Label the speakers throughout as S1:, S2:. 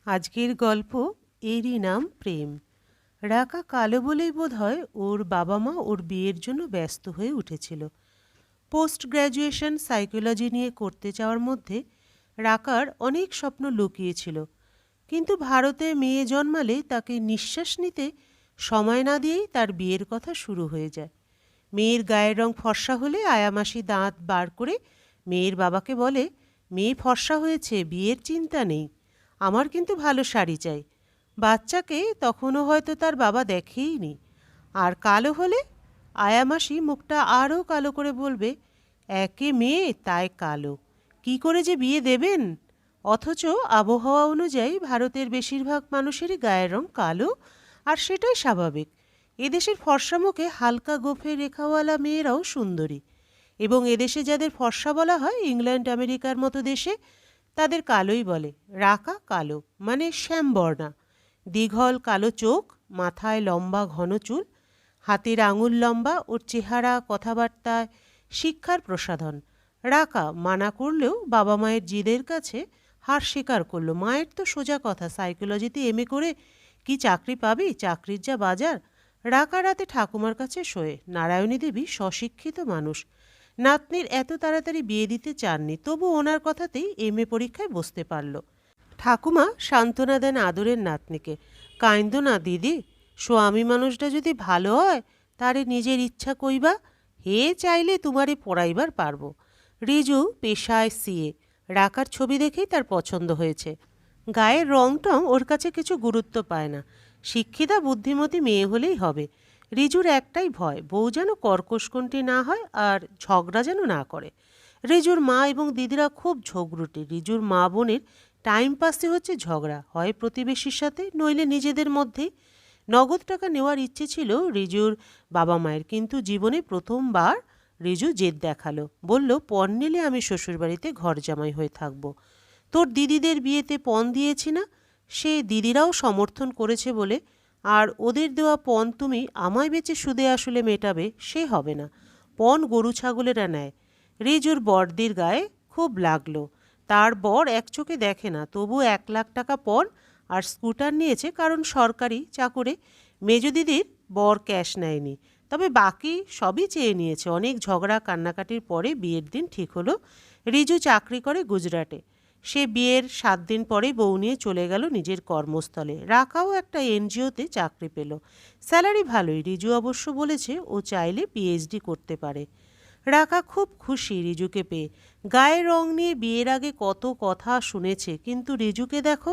S1: আজকের গল্প এরই নাম প্রেম। রাকা কালো বলেই বোধহয় ওর বাবা মা ওর বিয়ের জন্য ব্যস্ত হয়ে উঠেছিল। পোস্ট গ্র্যাজুয়েশন সাইকোলজি নিয়ে করতে চাওয়ার মধ্যে রাকার অনেক স্বপ্ন লুকিয়েছিল, কিন্তু ভারতে মেয়ে জন্মালে তাকে নিঃশ্বাস নিতে সময় না দিয়েই তার বিয়ের কথা শুরু হয়ে যায়। মেয়ের গায়ের রং ফর্সা হলে আয়ামাসি দাঁত বার করে মেয়ের বাবাকে বলে, মেয়ে ফর্সা হয়েছে, বিয়ের চিন্তা নেই, আমার কিন্তু ভালো শাড়ি চাই। বাচ্চাকে তখনও হয়তো তার বাবা দেখেইনি। আর কালো হলে আয়ামাসি মুখটা আরও কালো করে বলবে, একে মেয়ে তাই কালো, কি করে যে বিয়ে দেবেন। অথচ আবহাওয়া অনুযায়ী ভারতের বেশিরভাগ মানুষেরই গায়ের রং কালো, আর সেটাই স্বাভাবিক। এদেশের ফর্সা মুখে হালকা গোফের রেখাওয়ালা মেয়েরাও সুন্দরী, এবং এদেশে যাদের ফর্সা বলা হয় ইংল্যান্ড আমেরিকার মতো দেশে তাদের কালোই বলে। রাকা কালো মানে শ্যামবর্ণা, দীঘল কালো চোখ, মাথায় লম্বা ঘন চুল, হাতের আঙুল লম্বা, ওর চেহারা কথাবার্তায় শিক্ষার প্রসাধন। রাকা মানা করলেও বাবা মায়ের জিদের কাছে হার স্বীকার করলো। মায়ের তো সোজা কথা, সাইকোলজিতে এমএ করে কি চাকরি পাবি, চাকরির যা বাজার। রাকা রাতে ঠাকুমার কাছে শোয়ে। নারায়ণী দেবী স্বশিক্ষিত মানুষ, নাতনির এত তাড়াতাড়ি বিয়ে দিতে চাননি, তবু ওনার কথাতেই এমএ পরীক্ষায় বসতে পারল। ঠাকুমা সান্ত্বনা দেন আদরের নাতনিকে, কাইন্দ না দিদি, স্বামী মানুষটা যদি ভালো হয় তারে নিজের ইচ্ছা কইবা, হে চাইলে তোমারে পড়াইবার পারবো। রিজু পেশায় সিএ, রাকার ছবি দেখেই তার পছন্দ হয়েছে। গায়ের রং টং ওর কাছে কিছু গুরুত্ব পায় না, শিক্ষিতা বুদ্ধিমতী মেয়ে হলেই হবে। রিজুর একটাই ভয়, বউ যেন কর্কশকণ্ঠী না হয় আর ঝগড়া যেন না করে। রিজুর মা এবং দিদিরা খুব ঝগড়ুটে। রিজুর মা বোনের টাইম পাসে হচ্ছে ঝগড়া, হয় প্রতিবেশীর সাথে নইলে নিজেদের মধ্যেই। নগদ টাকা নেওয়ার ইচ্ছে ছিল রিজুর বাবা মায়ের, কিন্তু জীবনে প্রথমবার রিজু জেদ দেখালো, বলল পণ নিলে আমি শ্বশুরবাড়িতে ঘর জামাই হয়ে থাকবো। তোর দিদিদের বিয়েতে পণ দিয়েছি না, সে দিদিরাও সমর্থন করেছে বলে, আর ওদের দেওয়া পণ তুমি আমায় বেচে সুদে আসলে মেটাবে, সে হবে না। পণ গরু ছাগলেরা নেয়। রিজুর বড়দির গায়ে খুব লাগলো। তার বর এক চোখে দেখে না, তবু 1,00,000 টাকা পণ আর স্কুটার নিয়েছে, কারণ সরকারি চাকুরে। মেজো দিদির বর ক্যাশ নেয়নি, তবে বাকি সবই চেয়ে নিয়েছে। অনেক ঝগড়া কান্নাকাটির পরে বিয়ের দিন ঠিক হলো। রিজু চাকরি করে গুজরাটে। সে বিয়ের 7 দিন পরে বউ নিয়ে চলে গেল নিজের কর্মস্থলে। রাকাও একটা এনজিওতে চাকরি পেল, স্যালারি ভালোই। রিজু অবশ্য বলেছে ও চাইলে পিএইচডি করতে পারে। রাকা খুব খুশি রিজুকে পেয়ে। গায়ের রং নিয়ে বিয়ের আগে কত কথা শুনেছে, কিন্তু রিজুকে দেখো,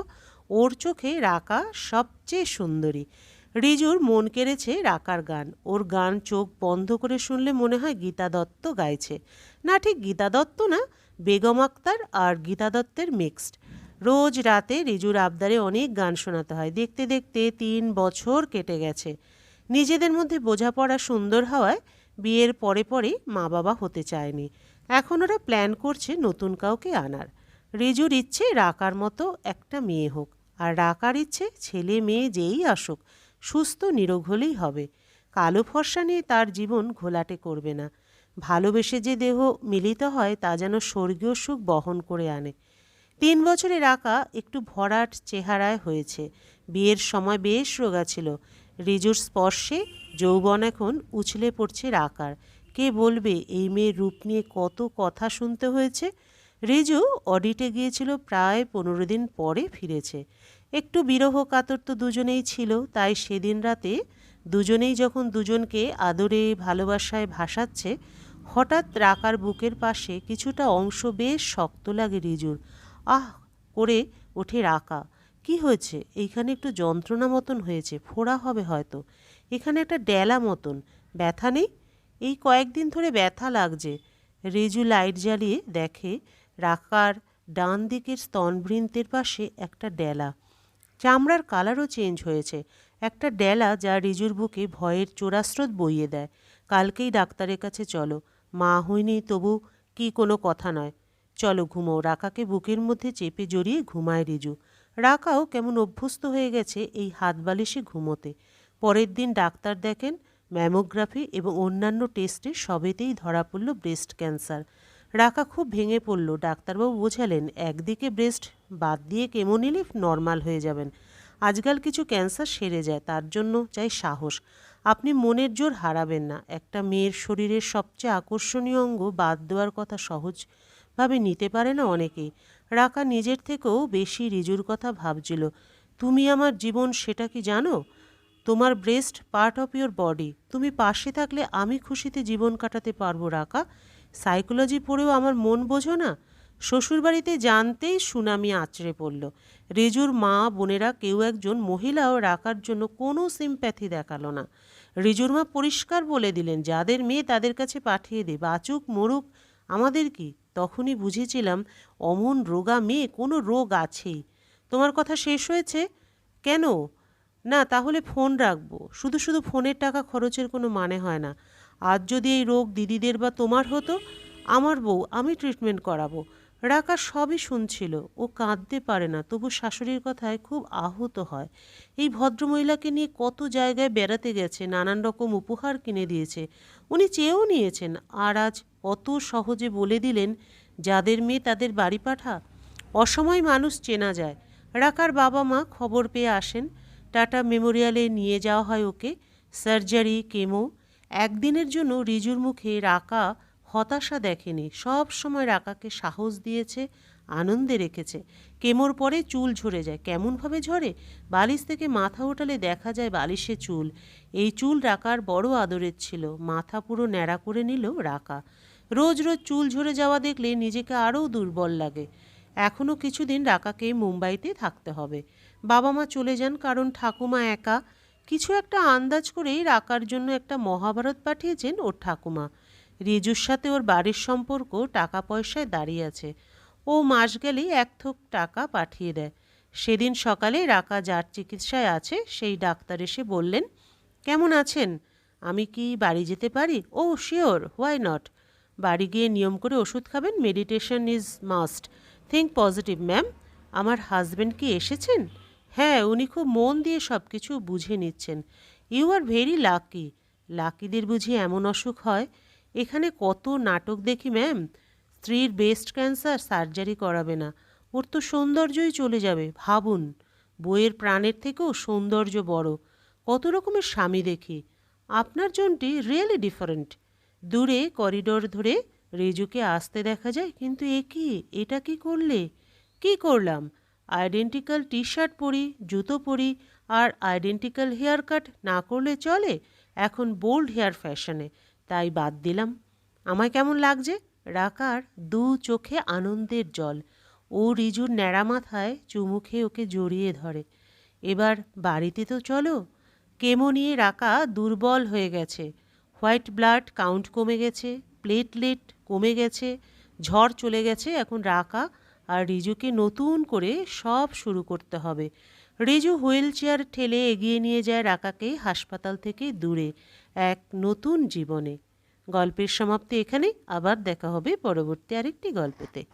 S1: ওর চোখে রাকা সবচেয়ে সুন্দরী। রিজুর মন কেড়েছে রাকার গান। ওর গান চোখ বন্ধ করে শুনলে মনে হয় গীতা দত্ত গাইছে। না, ঠিক গীতা দত্ত না, বেগম আক্তার আর গীতা দত্তের মিক্সড। রোজ রাতে রিজুর আবদারে অনেক গান শোনাতে হয়। দেখতে দেখতে 3 বছর কেটে গেছে। নিজেদের মধ্যে বোঝাপড়া সুন্দর হওয়ায় বিয়ের পরে পরে মা বাবা হতে চায়নি। এখন ওরা প্ল্যান করছে নতুন কাউকে আনার। রিজুর ইচ্ছে রাকার মতো একটা মেয়ে হোক, আর রাকার ইচ্ছে ছেলে মেয়ে যেই আসুক সুস্থ নিরোগ হলেই হবে। কালো ফর্সা নিয়ে তার জীবন ঘোলাটে করবে না। ভালোবেসে যে দেহ মিলিত হয় তা যেন স্বর্গীয় সুখ বহন করে আনে। 3 বছরে রাকা একটু ভরাট চেহারায় হয়েছে। বিয়ের সময় বেশ রোগা ছিল। রিজুর স্পর্শে যৌবন এখন উছলে পড়ছে রাকার। কে বলবে এই মেয়ের রূপ নিয়ে কত কথা শুনতে হয়েছে। রিজু অডিটে গিয়েছিল, প্রায় 15 দিন পরে ফিরেছে। একটু বিরহ কাতর তো দুজনেই ছিল, তাই সেদিন রাতে দুজনেই যখন দুজনকে আদরে ভালোবাসায় ভাসাচ্ছে, হঠাৎ রাকার বুকের পাশে কিছুটা অংশ বেশ শক্ত লাগে রিজুর। আহ করে ওঠে রাকা। কি হয়েছে? এইখানে একটু যন্ত্রণা মতন হয়েছে, ফোড়া হবে হয়তো। এখানে একটা ডেলা মতন। ব্যথা নেই? এই কয়েকদিন ধরে ব্যথা লাগছে। রিজু লাইট জ্বালিয়ে দেখে রাকার ডান দিকের স্তনবৃন্তের পাশে একটা ডেলা। চামড়ার কালারও চেঞ্জ হয়েছে। একটা ডেলা যা রিজুর বুকে ভয়ের চোরাস্রোত বইয়ে দেয়। কালকেই ডাক্তারের কাছে চলো। মা হইনি তবু কি কোনো কথা নয়। চলো ঘুমোও। রাকাকে বুকের মধ্যে চেপে জড়িয়ে ঘুমায় রিজু। রাকাও কেমন অভ্যস্ত হয়ে গেছে এই হাত বালিশে ঘুমোতে। পরের দিন ডাক্তার দেখেন, ম্যামোগ্রাফি এবং অন্যান্য টেস্টে সবেতেই ধরা পড়ল ব্রেস্ট ক্যান্সার। রাকা খুব ভেঙে পড়ল। ডাক্তারবাবু বোঝালেন, একদিকে ব্রেস্ট বাদ দিয়ে কেমো নিলে নর্মাল হয়ে যাবেন। আজকাল কিছু ক্যান্সার সেরে যায়, তার জন্য চাই সাহস। আপনি মনের জোর হারাবেন না। একটা মেয়ের শরীরের সবচেয়ে আকর্ষণীয় অঙ্গ বাদ দেওয়ার কথা সহজভাবে নিতে পারে না অনেকেই। রাকা নিজের থেকেও বেশি রিজুর কথা ভাবছিল। তুমি আমার জীবন, সেটা কি জানো? তোমার breast part of your body. তুমি পাশে থাকলে আমি খুশিতে জীবন কাটাতে পারবো রাকা। সাইকোলজি পড়েও আমার মন বোঝো না? শ্বশুরবাড়িতে জানতেই সুনামি আঁচড়ে পড়ল। রিজুর মা বোনেরা কেউ একজন মহিলাও রাকার জন্য কোনো সিম্প্যাথি দেখালো না। রিজুর মা পরিষ্কার বলে দিলেন, যাদের মেয়ে তাদের কাছে পাঠিয়ে দে, বাঁচুক মরুক আমাদের কি। তখনই বুঝেছিলাম অমন রোগা মেয়ে কোনো রোগ আছেই। তোমার কথা শেষ হয়েছে? কেন? না, তাহলে ফোন রাখবো। শুধু শুধু ফোনের টাকা খরচের কোনো মানে হয় না। আজ যদি এই রোগ দিদিদের বা তোমার হতো, আমার বউ, আমি ট্রিটমেন্ট করাবো। রাকা সবই শুনছিল। ও কাঁদতে পারে না, তবু শাশুড়ির কথায় খুব আহত হয়। এই ভদ্রমহিলাকে নিয়ে কত জায়গায় বেড়াতে গেছে, নানান রকম উপহার কিনে দিয়েছে, উনি চেয়েও নিয়েছেন। আর আজ কত সহজে বলে দিলেন, যাদের মেয়ে তাদের বাড়ি পাঠা। অসময় মানুষ চেনা যায়। রাকার বাবা মা খবর পেয়ে আসেন। টাটা মেমোরিয়ালে নিয়ে যাওয়া হয় ওকে। Surgery, chemo. একদিনের জন্য রিজুর মুখে রাকা হতাশা দেখেনি। সব সময় রাকাকে সাহস দিয়েছে, আনন্দে রেখেছে। কেমোর পরে চুল ঝরে যায়। কেমনভাবে ঝরে? বালিশ থেকে মাথা ওঠালে দেখা যায় বালিশে চুল। এই চুল রাকার বড় আদরের ছিল। মাথা পুরো ন্যাড়া করে নিল রাকা। রোজ রোজ চুল ঝরে যাওয়া দেখলে নিজেকে আরও দুর্বল লাগে। এখনও কিছুদিন রাকাকে মুম্বাইতে থাকতে হবে। বাবা মা চলে যান কারণ ঠাকুমা একা। কিছু একটা আন্দাজ করেই রাকার জন্য একটা মহাভারত পাঠিয়েছেন ওর ঠাকুমা। রিজুর সাথে ওর বাড়ির সম্পর্ক টাকা পয়সায় দাঁড়িয়ে আছে। ও মাস গেলেই এক থোক টাকা পাঠিয়ে দেয়। সেদিন সকালে রাকা যার চিকিৎসায় আছে সেই ডাক্তার এসে বললেন, কেমন আছেন? আমি কি বাড়ি যেতে পারি? ও শিওর, হোয়াই নট। বাড়ি গিয়ে নিয়ম করে ওষুধ খাবেন। Meditation is must. Think positive ma'am. আমার হাজব্যান্ড কি এসেছেন? হ্যাঁ, উনি খুব মন দিয়ে সব কিছু বুঝে নিচ্ছেন। You are very lucky. লাকিদের বুঝি এমন অসুখ হয়? এখানে কত নাটক দেখি ম্যাম। স্ত্রীর ব্রেস্ট ক্যান্সার, সার্জারি করাবে না, ওর তো সৌন্দর্যই চলে যাবে। ভাবুন, বইয়ের প্রাণের থেকেও সৌন্দর্য বড়। কত রকমের স্বামী দেখি। আপনার জনটি রিয়েলি ডিফারেন্ট। দূরে করিডোর ধরে রেজুকে আসতে দেখা যায়। কিন্তু এ কি, এটা কি করলে? কি করলাম? আইডেন্টিক্যাল টি শার্ট পরি, জুতো পরি, আর আইডেন্টিক্যাল হেয়ার কাট না করলে চলে? এখন বোল্ড হেয়ার ফ্যাশনে, তাই বাদ দিলাম। আমায় কেমন লাগছে? রাকার দু চোখে আনন্দের জল। ও রিজুর ন্যাড়া মাথায় চুমু খেয়ে ওকে জড়িয়ে ধরে। এবার বাড়িতে তো চলো। কেমো নিয়ে রাকা দুর্বল হয়ে গেছে। হোয়াইট ব্লাড কাউন্ট কমে গেছে, প্লেটলেট কমে গেছে, ঝড় চলে গেছে। এখন রাকা আর রিজুকে নতুন করে সব শুরু করতে হবে। রিজু হুইল চেয়ার ঠেলে এগিয়ে নিয়ে যায় রাকাকে হাসপাতাল থেকে দূরে, এক নতুন জীবনে। গল্পের সমাপ্তি এখানে। আবার দেখা হবে পরবর্তী আরেকটি গল্পতে।